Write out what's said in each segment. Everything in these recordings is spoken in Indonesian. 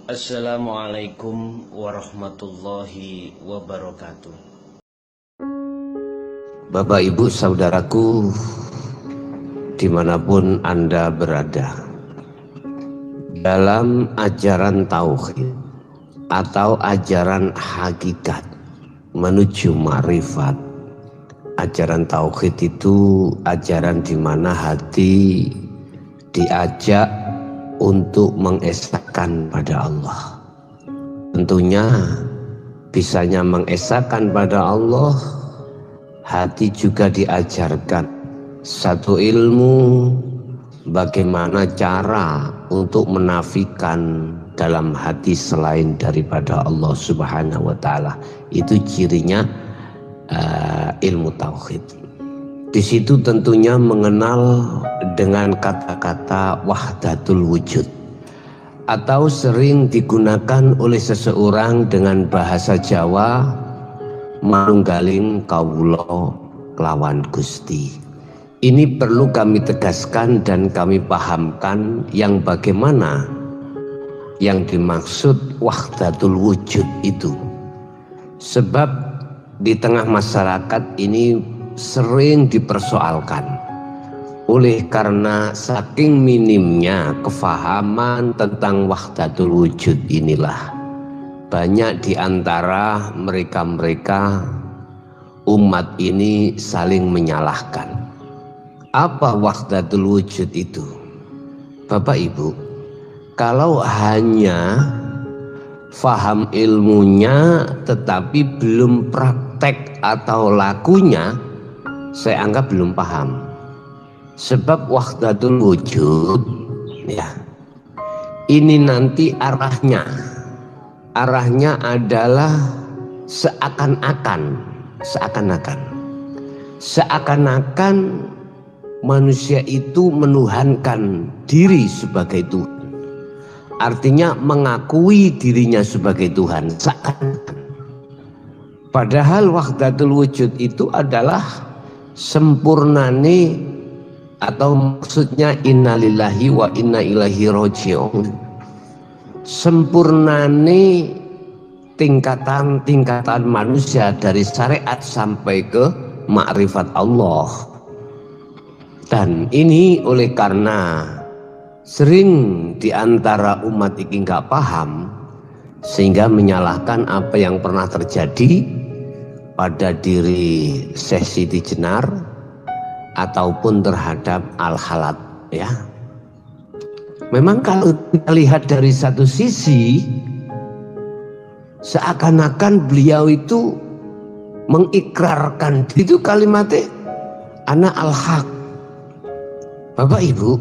Assalamualaikum warahmatullahi wabarakatuh. Bapak Ibu saudaraku dimanapun Anda berada, dalam ajaran tauhid atau ajaran hakikat menuju ma'rifat, ajaran tauhid itu ajaran di mana hati diajak untuk mengesahkan pada Allah. Tentunya bisanya mengesahkan pada Allah, hati juga diajarkan satu ilmu bagaimana cara untuk menafikan dalam hati selain daripada Allah Subhanahu wa Ta'ala. Itu cirinya ilmu tauhid. Di situ tentunya mengenal dengan kata-kata wahdatul wujud, atau sering digunakan oleh seseorang dengan bahasa Jawa, manunggaling kawula kelawan Gusti. Ini perlu kami tegaskan dan kami pahamkan yang bagaimana yang dimaksud wahdatul wujud itu. Sebab di tengah masyarakat ini sering dipersoalkan oleh karena saking minimnya kefahaman tentang wahdatul wujud inilah banyak di antara mereka-mereka umat ini saling menyalahkan. Apa wahdatul wujud itu? Bapak Ibu, kalau hanya faham ilmunya tetapi belum praktek atau lakunya, saya anggap belum paham. Sebab wahdatul wujud ya, ini nanti arahnya adalah seakan-akan manusia itu menuhankan diri sebagai Tuhan. Artinya mengakui dirinya sebagai Tuhan seakan-akan. Padahal wahdatul wujud itu adalah sempurnane, atau maksudnya innalillahi wa inna ilaihi raji'un, sempurnane tingkatan manusia dari syariat sampai ke ma'rifat Allah. Dan ini oleh karena sering diantara umat ini nggak paham, sehingga menyalahkan apa yang pernah terjadi pada diri Syekh Siti Jenar ataupun terhadap Al-Halat ya. Memang kalau kita lihat dari satu sisi, seakan-akan beliau itu mengikrarkan itu kalimatnya ana al-haq, Bapak Ibu.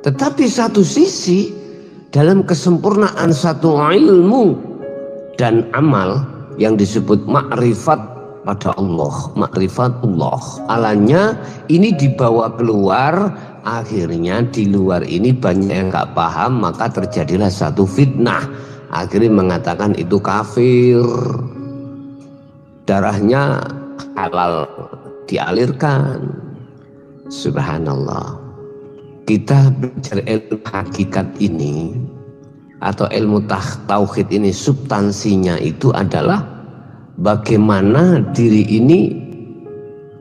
Tetapi satu sisi dalam kesempurnaan satu ilmu dan amal yang disebut ma'rifat pada Allah, ma'rifatullah, alanya ini dibawa keluar. Akhirnya di luar ini banyak yang gak paham, maka terjadilah satu fitnah. Akhirnya mengatakan itu kafir, darahnya halal dialirkan. Subhanallah. Kita belajar ilmu hakikat ini atau ilmu tauhid ini, substansinya itu adalah bagaimana diri ini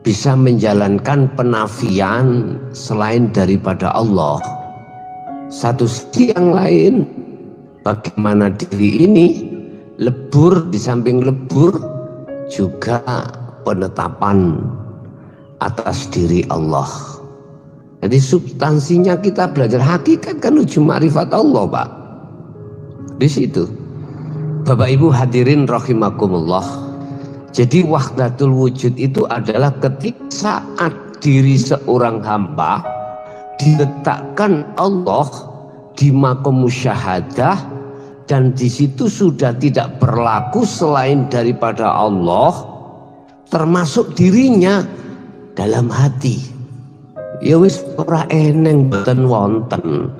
bisa menjalankan penafian selain daripada Allah. Satu sisi yang lain, bagaimana diri ini lebur, di samping lebur juga penetapan atas diri Allah. Jadi substansinya kita belajar hakikat kan ujung ma'rifat Allah, Pak. Di situ. Bapak Ibu hadirin rahimakumullah. Jadi wahdatul wujud itu adalah ketika saat diri seorang hamba diletakkan Allah di maqam musyahadah, dan di situ sudah tidak berlaku selain daripada Allah, termasuk dirinya dalam hati. Ya wis ora eneng boten wonten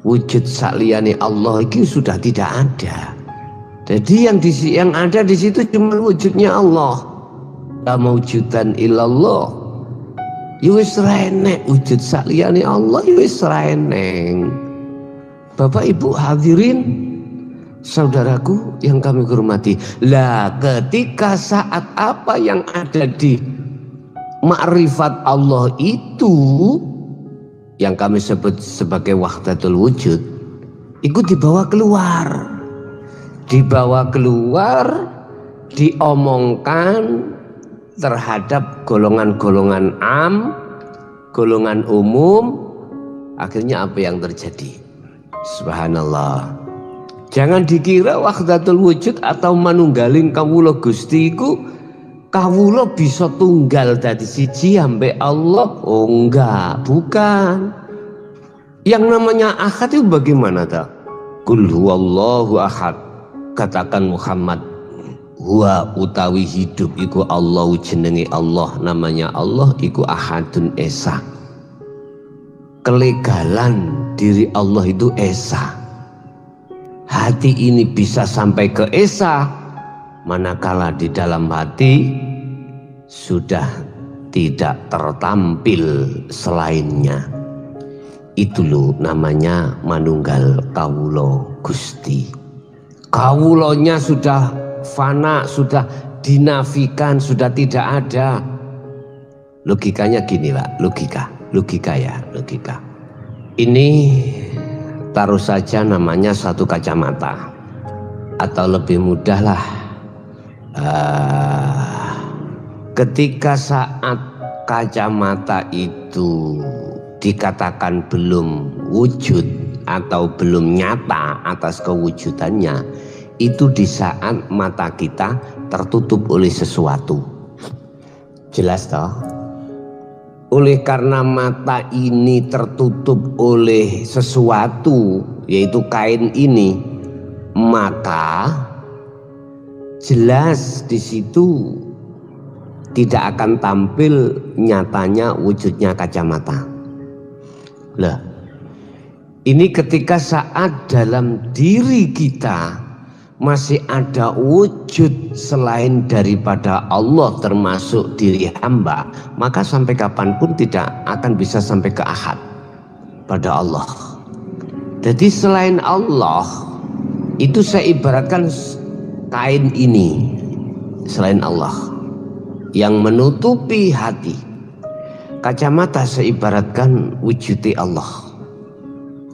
wujud saliyane Allah iki sudah tidak ada. Jadi yang ada di situ cuma wujudnya Allah. La maujudan illallah. Ya wis ra enek wujud saliyane Allah, ya wis ra eneng. Bapak Ibu hadirin, Saudaraku yang kami hormati, lah ketika saat apa yang ada di ma'rifat Allah itu yang kami sebut sebagai wahdatul wujud, itu dibawa keluar, diomongkan terhadap golongan-golongan golongan umum. Akhirnya apa yang terjadi? Subhanallah. Jangan dikira wahdatul wujud atau manunggaling kawula Gusti iku kawula bisa tunggal dadi siji ambek Allah. Oh enggak, bukan. Yang namanya ahad itu bagaimana tak? Qul huwallahu ahad. Katakan Muhammad, huwa utawi hidup iku Allah, jenenge Allah, namanya Allah iku ahadun esa. Kelegalan diri Allah itu esa. Hati ini bisa sampai ke esa manakala di dalam hati sudah tidak tertampil selainnya. Itu loh namanya manunggal kawula Gusti. Kawulonya sudah fana, sudah dinafikan, sudah tidak ada. Logikanya gini Pak, logika. Ini taruh saja namanya satu kacamata, atau lebih mudahlah, ketika saat kacamata itu dikatakan belum wujud atau belum nyata atas kewujudannya, itu di saat mata kita tertutup oleh sesuatu. Jelas toh? Oleh karena mata ini tertutup oleh sesuatu, yaitu kain ini, maka jelas di situ tidak akan tampil nyatanya wujudnya kacamata. Lah, ini ketika saat dalam diri kita masih ada wujud selain daripada Allah, termasuk diri hamba, maka sampai kapanpun tidak akan bisa sampai ke ahad pada Allah. Jadi selain Allah itu saya ibaratkan kain ini, selain Allah yang menutupi hati. Kacamata saya ibaratkan wujudi Allah.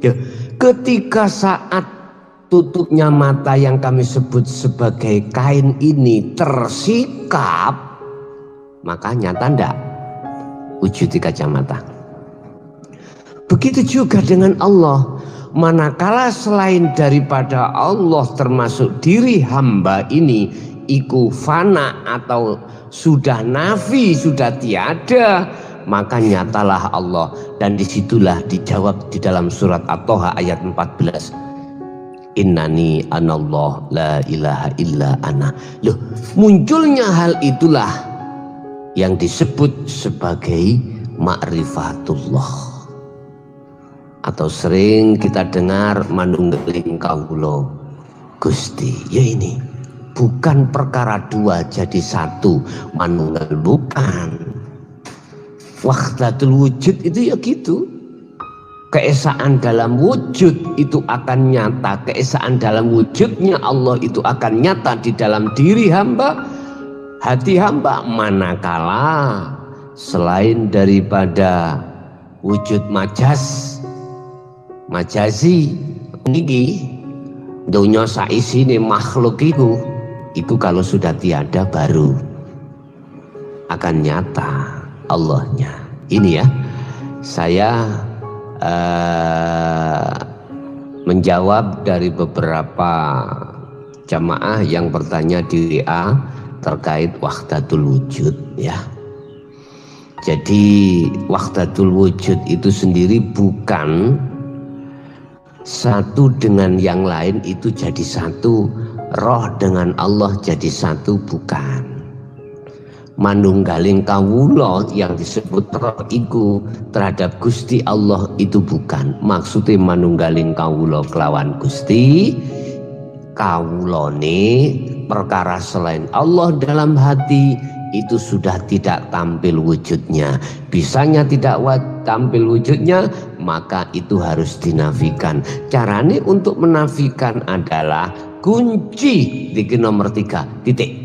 Ya, ketika saat tutupnya mata yang kami sebut sebagai kain ini tersikap, maka nyata ndak wujud di kacamata. Begitu juga dengan Allah. Manakala selain daripada Allah termasuk diri hamba ini iku fana atau sudah nafi, sudah tiada, maka nyatalah Allah. Dan disitulah dijawab di dalam surat At-Toha ayat 14, innani anallah la ilaha illa ana. Loh, munculnya hal itulah yang disebut sebagai ma'rifatullah, atau sering kita dengar manunggaling kawula Gusti. Ya ini bukan perkara dua jadi satu, manunggal bukan. Wahdatul wujud itu ya gitu. Keesaan dalam wujud itu akan nyata. Keesaan dalam wujudnya Allah itu akan nyata di dalam diri hamba, hati hamba. Manakala selain daripada wujud majazi niki dunya saisine makhluk itu kalau sudah tiada baru akan nyata Allahnya. Ini ya, saya menjawab dari beberapa jamaah yang bertanya di WA terkait wahdatul wujud ya. Jadi wahdatul wujud itu sendiri bukan satu dengan yang lain itu jadi satu, roh dengan Allah jadi satu, bukan. Manunggaling kawula yang disebut roh iku terhadap Gusti Allah itu bukan. Maksudnya manunggaling kawula kelawan Gusti, kawulane perkara selain Allah dalam hati itu sudah tidak tampil wujudnya. Bisanya tidak tampil wujudnya, maka itu harus dinafikan. Caranya untuk menafikan adalah kunci. Titik nomor 3 titik.